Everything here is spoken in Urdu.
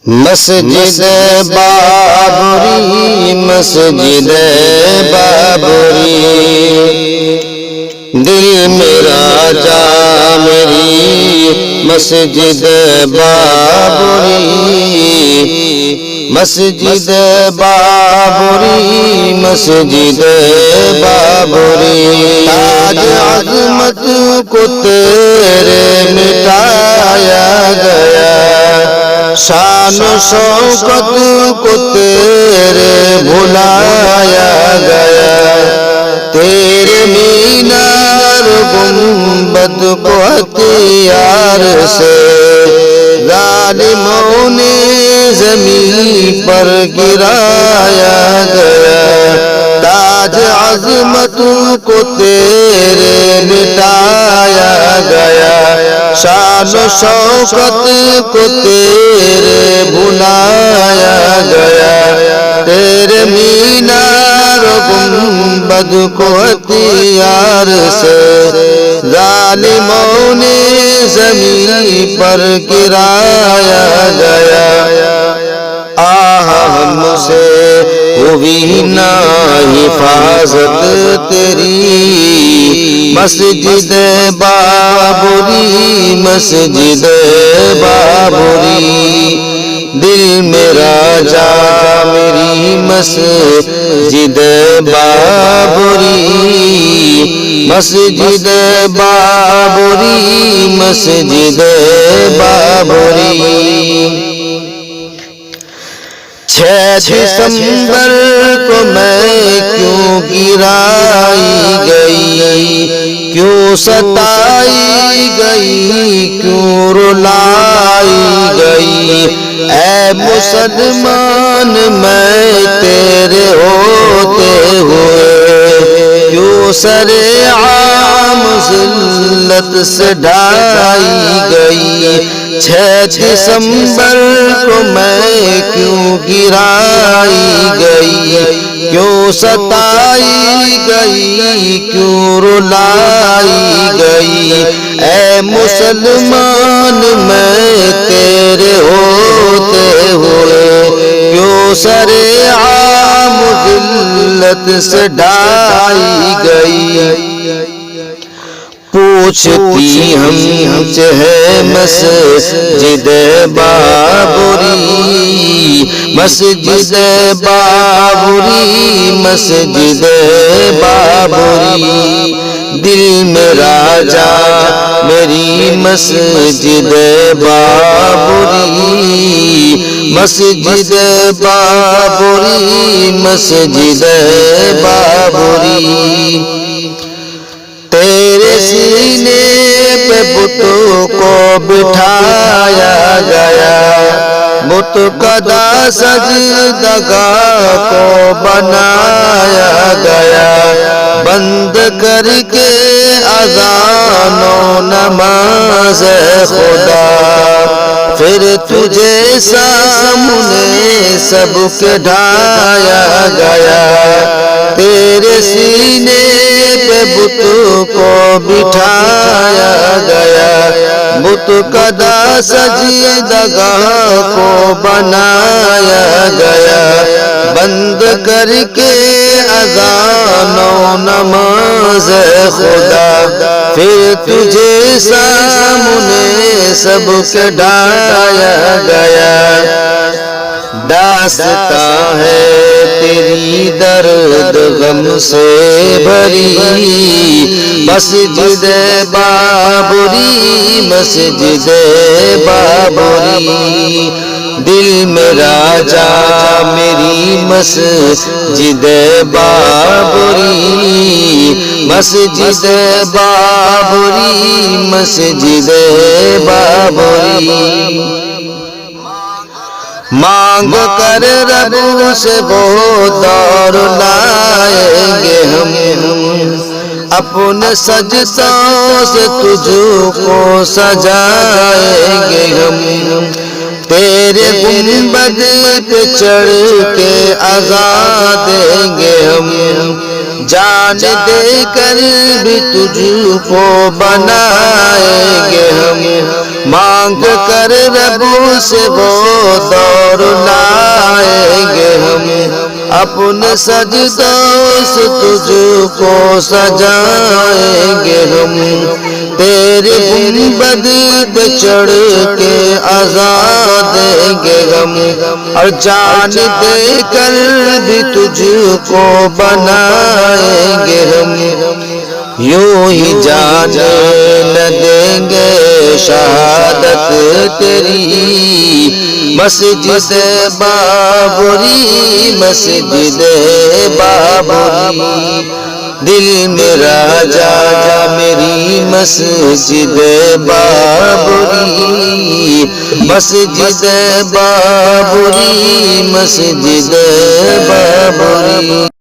مسجد بابری مسجد بابری دل میرا جا میری مسجد بابری مسجد بابری مسجد بابری تاج عظمت کو تیرے مٹایا گیا شان و شوکت کو تیرے بھلایا گیا تیرے مینار گنبد کو ہتھیار سے ظالموں نے زمین پر گرایا گیا تاج عظمت کو تیرے مٹایا گیا شان و شوکت کو تیرے بھلایا گیا تیرے مینار گنبد کو ہتھیار سے ظالموں نے زمین پر گرایا گیا آہ ہم سے ہوئی نہ حفاظت تیری مسجد بابری مسجد بابری دل میرا جا میری مسجد بابری مسجد بابری مسجد بابری 6 دسمبر کو میں کیوں گرائی گئی کیوں ستائی گئی کیوں رلائی گئی اے مسلمان میں تیرے ہوتے ہوئے کیوں سر عام ذلت سے ڈھائی گئی 6 دسمبر کو میں کیوں گرائی گئی کیوں ستائی گئی کیوں رلائی گئی اے مسلمان میں تیرے ہوتے ہوئے کیوں سر عام ذلت سے ڈھائی گئی پوچھتی ہم سے ہے مسجد بابری مسجد بابری مسجد بابری دل میرا جا میری مسجد بابری مسجد بابری مسجد بابری تیرے سینے پہ بتوں کو بٹھایا گیا بت قدا سجدگاہ کو بنایا گیا بند کر کے اذان و نماز خدا پھر تجھے سامنے سب کے ڈھایا گیا تیرے سینے پہ بت کو بٹھایا گیا بت قدا سجدگاہ کو بنایا گیا بند کر کے اذان و نماز خدا پھر تجھے سامنے سب کے ڈھایا گیا داستان ہے تیری درد غم سے بھری مسجد بابری مسجد بابری دل میرا جا میری مسجد بابری مسجد بابری مسجد بابری مانگ کر رب سے وہ دور لائیں گے ہم اپنے سجدوں سے تجھ کو سجائیں گے ہم تیرے گنبد پہ چڑھ کے عزا دیں گے ہم جان دے کر بھی تجھ کو بنائیں گے ہم مانگ کر رب سے وہ دور لائیں گے ہم اپنے سجدوں سے تجھ کو سجائیں گے ہم تیرے گنبد پہ چڑھ کے آزاد دیں گے ہم اور جان دے کر بھی تجھ کو بنائیں گے ہم یوں ہی جان نہ دیں گے شہادت تیری مسجد بابری مسجد بابری دل میرا جا میری مسجد بابری مسجد بابری مسجد بابری